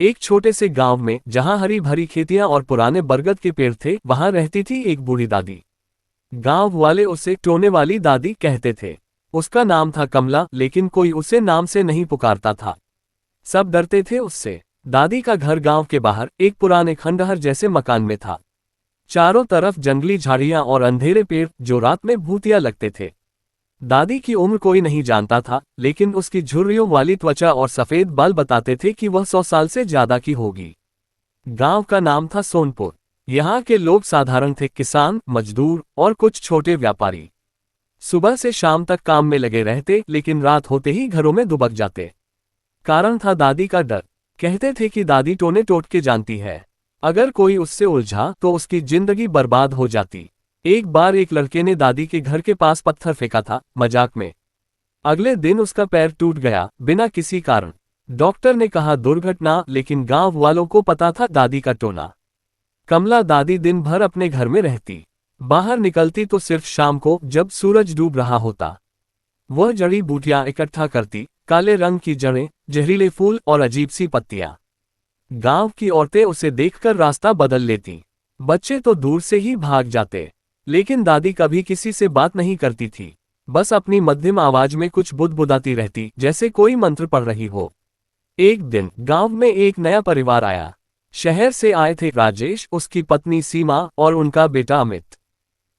एक छोटे से गांव में जहां हरी भरी खेतियां और पुराने बरगद के पेड़ थे, वहां रहती थी एक बूढ़ी दादी। गांव वाले उसे टोने वाली दादी कहते थे। उसका नाम था कमला, लेकिन कोई उसे नाम से नहीं पुकारता था। सब डरते थे उससे। दादी का घर गांव के बाहर एक पुराने खंडहर जैसे मकान में था। चारों तरफ जंगली झाड़ियां और अंधेरे पेड़ जो रात में भूतिया लगते थे। दादी की उम्र कोई नहीं जानता था, लेकिन उसकी झुर्रियों वाली त्वचा और सफेद बाल बताते थे कि वह 100 साल से ज्यादा की होगी। गांव का नाम था सोनपुर। यहाँ के लोग साधारण थे, किसान, मजदूर और कुछ छोटे व्यापारी। सुबह से शाम तक काम में लगे रहते, लेकिन रात होते ही घरों में दुबक जाते। कारण था दादी का डर। कहते थे कि दादी टोने टोटके जानती है। अगर कोई उससे उलझा तो उसकी जिंदगी बर्बाद हो जाती। एक बार एक लड़के ने दादी के घर के पास पत्थर फेंका था, मजाक में। अगले दिन उसका पैर टूट गया, बिना किसी कारण। डॉक्टर ने कहा दुर्घटना, लेकिन गांव वालों को पता था दादी का टोना। कमला दादी दिन भर अपने घर में रहती। बाहर निकलती तो सिर्फ शाम को, जब सूरज डूब रहा होता। वह जड़ी बूटियां इकट्ठा करती, काले रंग की जड़ें, जहरीले फूल और अजीब सी पत्तियां। गांव की औरतें उसे देखकर रास्ता बदल लेती। बच्चे तो दूर से ही भाग जाते। लेकिन दादी कभी किसी से बात नहीं करती थी, बस अपनी मध्यम आवाज में कुछ बुदबुदाती रहती, जैसे कोई मंत्र पढ़ रही हो। एक दिन गांव में एक नया परिवार आया। शहर से आए थे राजेश, उसकी पत्नी सीमा और उनका बेटा अमित।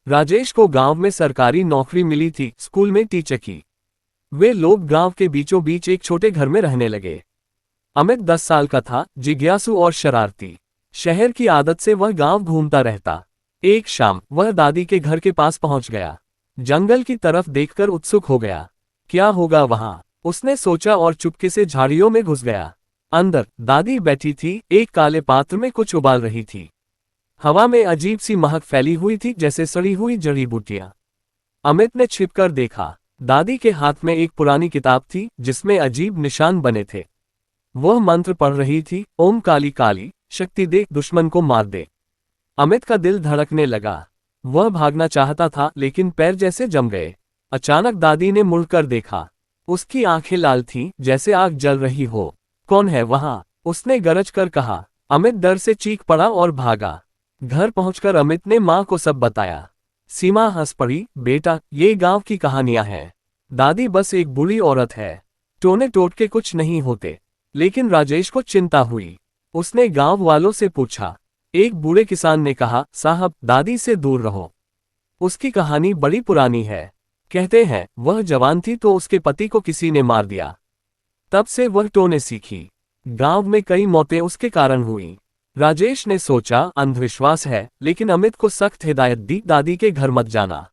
राजेश को गांव में सरकारी नौकरी मिली थी, स्कूल में टीचर की। वे लोग गांव के बीचों बीच एक छोटे घर में रहने लगे। अमित 10 साल का था, जिज्ञासु और शरारती। शहर की आदत से वह गांव घूमता रहता। एक शाम वह दादी के घर के पास पहुंच गया। जंगल की तरफ देखकर उत्सुक हो गया। क्या होगा वहां, उसने सोचा और चुपके से झाड़ियों में घुस गया। अंदर दादी बैठी थी, एक काले पात्र में कुछ उबाल रही थी। हवा में अजीब सी महक फैली हुई थी, जैसे सड़ी हुई जड़ी बूटियां। अमित ने छिपकर देखा। दादी के हाथ में एक पुरानी किताब थी, जिसमें अजीब निशान बने थे। वह मंत्र पढ़ रही थी, ओम काली काली शक्ति दे, दुश्मन को मार दे। अमित का दिल धड़कने लगा। वह भागना चाहता था, लेकिन पैर जैसे जम गए। अचानक दादी ने मुड़कर देखा। उसकी आंखें लाल थीं, जैसे आग जल रही हो। कौन है वहां, उसने गरज कर कहा। अमित डर से चीख पड़ा और भागा। घर पहुंचकर अमित ने मां को सब बताया। सीमा हंस पड़ी, बेटा ये गांव की कहानियां हैं। दादी बस एक बुरी औरत है। टोने टोटके कुछ नहीं होते। लेकिन राजेश को चिंता हुई। उसने गांव वालों से पूछा। एक बूढ़े किसान ने कहा, साहब दादी से दूर रहो। उसकी कहानी बड़ी पुरानी है। कहते हैं वह जवान थी तो उसके पति को किसी ने मार दिया। तब से वह टोने सीखी। गांव में कई मौतें उसके कारण हुई। राजेश ने सोचा अंधविश्वास है, लेकिन अमित को सख्त हिदायत दी, दादी के घर मत जाना।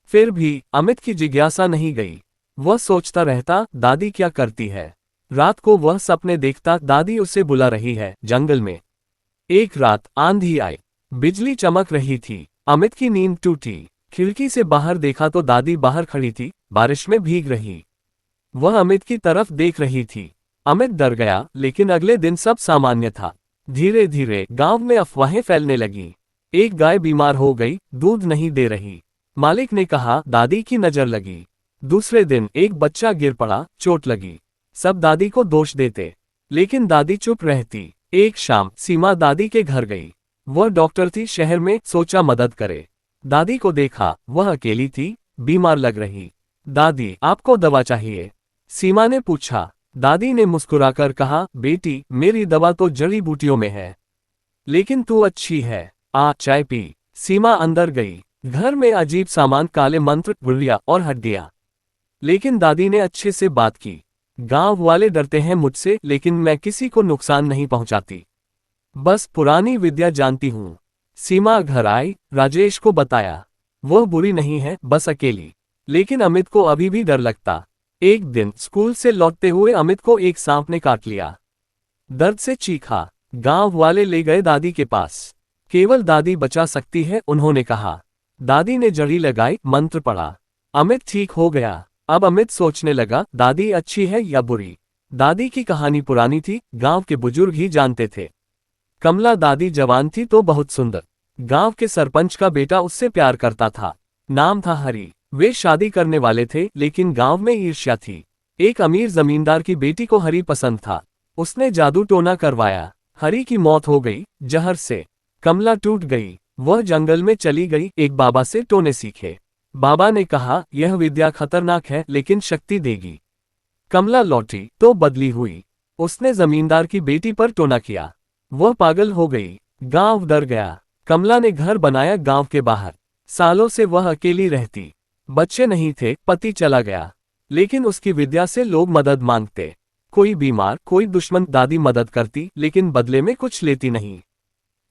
फिर भी अमित की जिज्ञासा नहीं गई। वह सोचता रहता, दादी क्या करती है। रात को वह सपने देखता, दादी उसे बुला रही है जंगल में। एक रात आंधी आई, बिजली चमक रही थी। अमित की नींद टूटी। खिड़की से बाहर देखा तो दादी बाहर खड़ी थी, बारिश में भीग रही। वह अमित की तरफ देख रही थी। अमित डर गया, लेकिन अगले दिन सब सामान्य था। धीरे धीरे गांव में अफवाहें फैलने लगी। एक गाय बीमार हो गई, दूध नहीं दे रही। मालिक ने कहा दादी की नजर लगी। दूसरे दिन एक बच्चा गिर पड़ा, चोट लगी। सब दादी को दोष देते, लेकिन दादी चुप रहती। एक शाम सीमा दादी के घर गई। वह डॉक्टर थी शहर में, सोचा मदद करे। दादी को देखा, वह अकेली थी, बीमार लग रही। दादी आपको दवा चाहिए? सीमा ने पूछा। दादी ने मुस्कुराकर कहा, बेटी मेरी दवा तो जड़ी बूटियों में है, लेकिन तू अच्छी है, आ चाय पी। सीमा अंदर गई। घर में अजीब सामान, काले मंत्र, गुड़िया और हड्डियां। लेकिन दादी ने अच्छे से बात की। गांव वाले डरते हैं मुझसे, लेकिन मैं किसी को नुकसान नहीं पहुंचाती, बस पुरानी विद्या जानती हूं। सीमा घर आई, राजेश को बताया। वह बुरी नहीं है, बस अकेली। लेकिन अमित को अभी भी डर लगता। एक दिन स्कूल से लौटते हुए अमित को एक सांप ने काट लिया। दर्द से चीखा। गांव वाले ले गए दादी के पास। केवल दादी बचा सकती है, उन्होंने कहा। दादी ने जड़ी लगाई, मंत्र पढ़ा। अमित ठीक हो गया। अब अमित सोचने लगा, दादी अच्छी है या बुरी। दादी की कहानी पुरानी थी, गांव के बुजुर्ग ही जानते थे। कमला दादी जवान थी तो बहुत सुंदर। गांव के सरपंच का बेटा उससे प्यार करता था। नाम था हरी। वे शादी करने वाले थे, लेकिन गांव में ईर्ष्या थी। एक अमीर जमींदार की बेटी को हरी पसंद था। उसने जादू टोना करवाया। हरी की मौत हो गई जहर से। कमला टूट गई। वह जंगल में चली गई एक बाबा से टोने सीखे। बाबा ने कहा यह विद्या खतरनाक है लेकिन शक्ति देगी। कमला लौटी तो बदली हुई। उसने जमींदार की बेटी पर टोना किया। वह पागल हो गई। गांव डर गया। कमला ने घर बनाया गांव के बाहर। सालों से वह अकेली रहती। बच्चे नहीं थे, पति चला गया। लेकिन उसकी विद्या से लोग मदद मांगते। कोई बीमार, कोई दुश्मन। दादी मदद करती लेकिन बदले में कुछ लेती नहीं,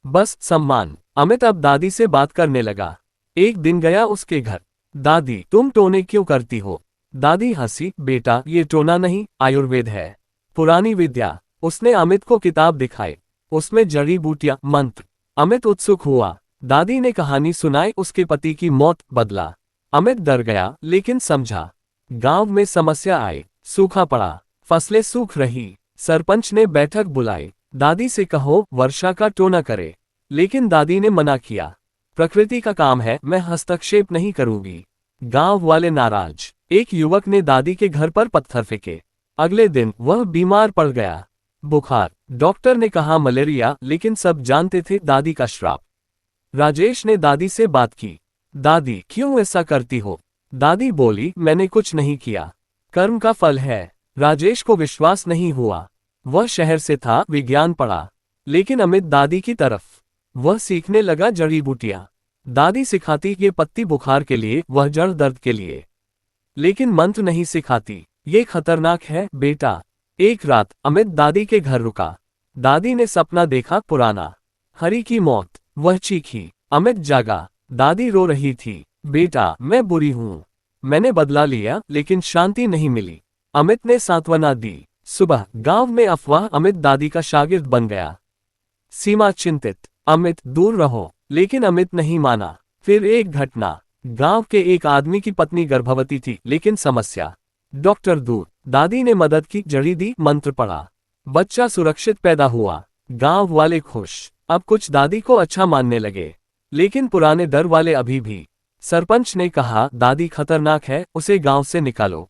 बस सम्मान। अमित अब दादी से बात करने लगा। एक दिन गया उसके घर। दादी, तुम टोने क्यों करती हो? दादी हंसी, बेटा ये टोना नहीं, आयुर्वेद है, पुरानी विद्या। उसने अमित को किताब दिखाई। उसमें जड़ी बूटियां, मंत्र। अमित उत्सुक हुआ। दादी ने कहानी सुनाई, उसके पति की मौत, बदला। अमित डर गया लेकिन समझा। गांव में समस्या आई, सूखा पड़ा, फसलें सूख रही। सरपंच ने बैठक बुलाई। दादी से कहो वर्षा का टोना करे। लेकिन दादी ने मना किया। प्रकृति का काम है, मैं हस्तक्षेप नहीं करूंगी। गांव वाले नाराज। एक युवक ने दादी के घर पर पत्थर फेंके। अगले दिन वह बीमार पड़ गया। बुखार। डॉक्टर ने कहा मलेरिया, लेकिन सब जानते थे दादी का श्राप। राजेश ने दादी से बात की। दादी, क्यों ऐसा करती हो? दादी बोली, मैंने कुछ नहीं किया, कर्म का फल है। राजेश को विश्वास नहीं हुआ। वह शहर से था, विज्ञान पढ़ा। लेकिन अमित दादी की तरफ। वह सीखने लगा जड़ी बूटियां। दादी सिखाती ये पत्ती बुखार के लिए, वह जड़ दर्द के लिए। लेकिन मंत्र नहीं सिखाती। ये खतरनाक है बेटा। एक रात अमित दादी के घर रुका। दादी ने सपना देखा पुराना, हरी की मौत। वह चीखी। अमित जागा। दादी रो रही थी। बेटा मैं बुरी हूं, मैंने बदला लिया लेकिन शांति नहीं मिली। अमित ने सांत्वना दी। सुबह गांव में अफवाह, अमित दादी का शागिर्द बन गया। सीमा चिंतित, अमित दूर रहो। लेकिन अमित नहीं माना। फिर एक घटना। गांव के एक आदमी की पत्नी गर्भवती थी, लेकिन समस्या। डॉक्टर दूर। दादी ने मदद की, जड़ी दी, मंत्र पढ़ा। बच्चा सुरक्षित पैदा हुआ। गांव वाले खुश। अब कुछ दादी को अच्छा मानने लगे। लेकिन पुराने डर वाले अभी भी। सरपंच ने कहा दादी खतरनाक है, उसे गांव से निकालो।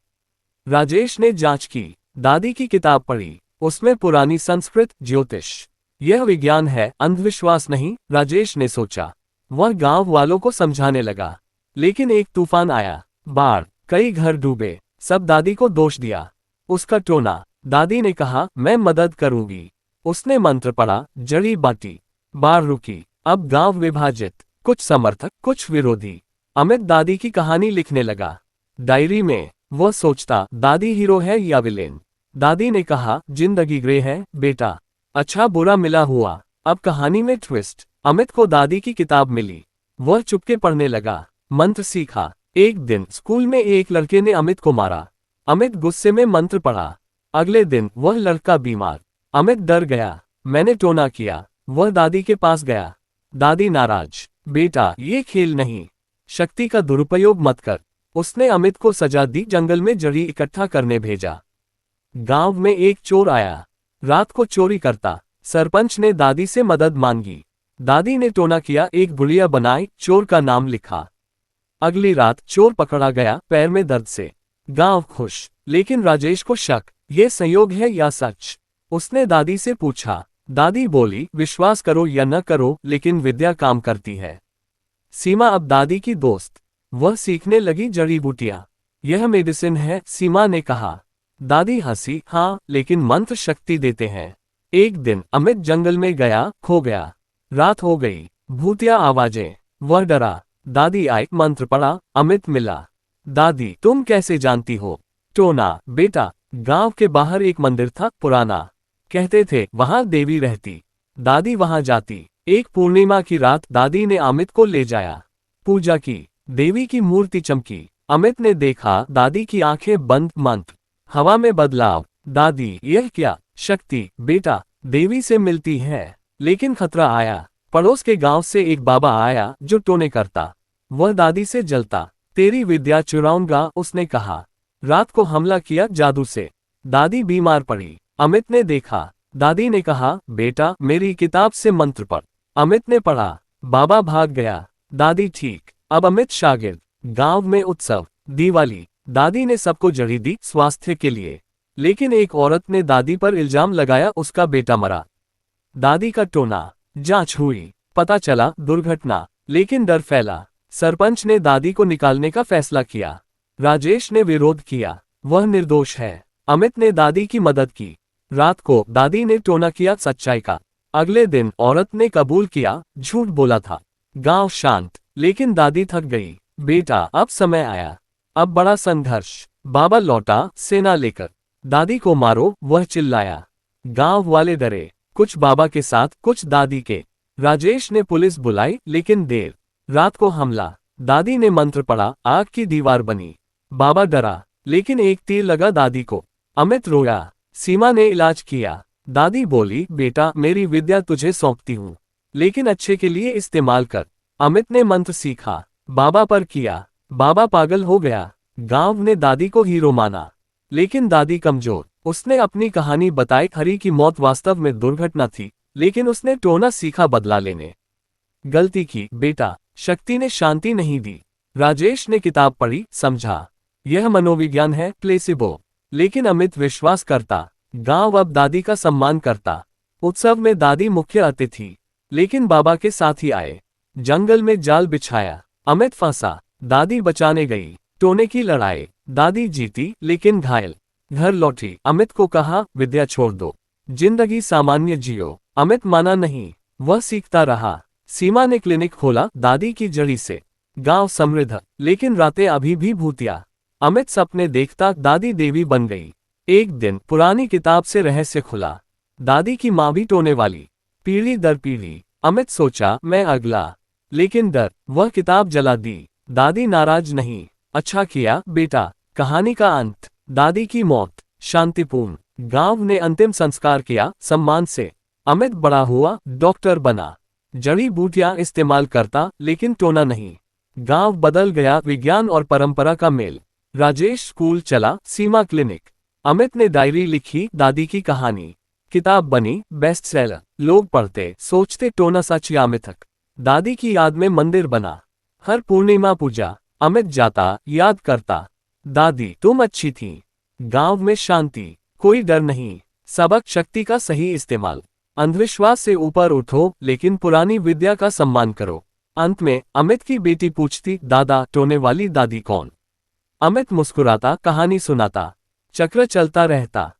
राजेश ने जांच की। दादी की किताब पढ़ी। उसमें पुरानी संस्कृत, ज्योतिष। यह विज्ञान है, अंधविश्वास नहीं, राजेश ने सोचा। वह गांव वालों को समझाने लगा। लेकिन एक तूफान आया, बाढ़, कई घर डूबे। सब दादी को दोष दिया। उसका टोना। दादी ने कहा मैं मदद करूंगी। उसने मंत्र पढ़ा, जड़ी बाटी। बाढ़ रुकी। अब गांव विभाजित, कुछ समर्थक, कुछ विरोधी। अमित दादी की कहानी लिखने लगा। डायरी में वह सोचता, दादी हीरो है या विलेन। दादी ने कहा जिंदगी ग्रे है बेटा, अच्छा बुरा मिला हुआ। अब कहानी में ट्विस्ट। अमित को दादी की किताब मिली। वह चुपके पढ़ने लगा। मंत्र सीखा। एक दिन स्कूल में एक लड़के ने अमित को मारा। अमित गुस्से में मंत्र पढ़ा। अगले दिन वह लड़का बीमार। अमित डर गया। मैंने टोना किया। वह दादी के पास गया। दादी नाराज। बेटा ये खेल नहीं, शक्ति का दुरुपयोग मत कर। उसने अमित को सजा दी, जंगल में जड़ी इकट्ठा करने भेजा। गांव में एक चोर आया। रात को चोरी करता। सरपंच ने दादी से मदद मांगी। दादी ने टोना किया, एक गुड़िया बनाई, चोर का नाम लिखा। अगली रात चोर पकड़ा गया, पैर में दर्द से। गांव खुश। लेकिन राजेश को शक, ये संयोग है या सच। उसने दादी से पूछा। दादी बोली विश्वास करो या न करो, लेकिन विद्या काम करती है। सीमा अब दादी की दोस्त। वह सीखने लगी जड़ी बूटियां। यह मेडिसिन है, सीमा ने कहा। दादी हंसी, हाँ लेकिन मंत्र शक्ति देते हैं। एक दिन अमित जंगल में गया, खो गया। रात हो गई, भूतिया आवाजें। वह डरा। दादी आई, मंत्र पढ़ा, अमित मिला। दादी तुम कैसे जानती हो? टोना। बेटा गांव के बाहर एक मंदिर था, पुराना। कहते थे वहां देवी रहती। दादी वहां जाती। एक पूर्णिमा की रात दादी ने अमित को ले जाया। पूजा की। देवी की मूर्ति चमकी। अमित ने देखा, दादी की आंखें बंद, मंत्र। हवा में बदलाव। दादी यह क्या? शक्ति बेटा, देवी से मिलती है। लेकिन खतरा आया। पड़ोस के गांव से एक बाबा आया जो टोने करता। वह दादी से जलता। तेरी विद्या चुराऊंगा, उसने कहा। रात को हमला किया जादू से। दादी बीमार पड़ी। अमित ने देखा। दादी ने कहा बेटा मेरी किताब से मंत्र पढ़। अमित ने पढ़ा। बाबा भाग गया। दादी ठीक। अब अमित शागिर्द। गांव में उत्सव, दिवाली। दादी ने सबको जड़ी दी, स्वास्थ्य के लिए। लेकिन एक औरत ने दादी पर इल्जाम लगाया उसका बेटा मरा। दादी का टोना। जांच हुई, पता चला दुर्घटना, लेकिन डर फैला। सरपंच ने दादी को निकालने का फैसला किया। राजेश ने विरोध किया, वह निर्दोष है। अमित ने दादी की मदद की। रात को दादी ने टोना किया सच्चाई का। अगले दिन औरत ने कबूल किया झूठ बोला था। गांव शांत, लेकिन दादी थक गई। बेटा अब समय आया, अब बड़ा संघर्ष। बाबा लौटा सेना लेकर। दादी को मारो, वह चिल्लाया। गांव वाले डरे, कुछ बाबा के साथ कुछ दादी के। राजेश ने पुलिस बुलाई लेकिन देर। रात को हमला। दादी ने मंत्र पढ़ा, आग की दीवार बनी। बाबा डरा, लेकिन एक तीर लगा दादी को। अमित रोया। सीमा ने इलाज किया। दादी बोली, बेटा मेरी विद्या तुझे सौंपती हूँ, लेकिन अच्छे के लिए इस्तेमाल कर। अमित ने मंत्र सीखा, बाबा पर किया। बाबा पागल हो गया। गांव ने दादी को हीरो माना, लेकिन दादी कमजोर। उसने अपनी कहानी बताई, हरी की मौत वास्तव में दुर्घटना थी, लेकिन उसने टोना सीखा बदला लेने। गलती की बेटा, शक्ति ने शांति नहीं दी। राजेश ने किताब पढ़ी, समझा यह मनोविज्ञान है, प्लेसिबो। लेकिन अमित विश्वास करता। गांव अब दादी का सम्मान करता। उत्सव में दादी मुख्य अतिथि, लेकिन बाबा के साथ ही आए। जंगल में जाल बिछाया, अमित फंसा। दादी बचाने गई। टोने की लड़ाई, दादी जीती लेकिन घायल। घर लौटी, अमित को कहा विद्या छोड़ दो, जिंदगी सामान्य जियो। अमित माना नहीं, वह सीखता रहा। सीमा ने क्लिनिक खोला दादी की जड़ी से। गांव समृद्ध, लेकिन रातें अभी भी भूतिया। अमित सपने देखता, दादी देवी बन गई। एक दिन पुरानी किताब से रहस्य खुला, दादी की माँ भी टोने वाली। पीढ़ी दर पीढ़ी। अमित सोचा मैं अगला, लेकिन डर, वह किताब जला दी। दादी नाराज नहीं, अच्छा किया बेटा। कहानी का अंत, दादी की मौत शांतिपूर्ण। गांव ने अंतिम संस्कार किया सम्मान से। अमित बड़ा हुआ, डॉक्टर बना। जड़ी बूटियां इस्तेमाल करता, लेकिन टोना नहीं। गांव बदल गया, विज्ञान और परंपरा का मेल। राजेश स्कूल चला, सीमा क्लिनिक। अमित ने डायरी लिखी, दादी की कहानी। किताब बनी बेस्ट सेलर। लोग पढ़ते, सोचते टोना सच या मिथक। दादी की याद में मंदिर बना। हर पूर्णिमा पूजा। अमित जाता, याद करता, दादी तुम अच्छी थी। गांव में शांति, कोई डर नहीं। सबक, शक्ति का सही इस्तेमाल। अंधविश्वास से ऊपर उठो, लेकिन पुरानी विद्या का सम्मान करो। अंत में अमित की बेटी पूछती, दादा टोने वाली दादी कौन? अमित मुस्कुराता, कहानी सुनाता। चक्र चलता रहता।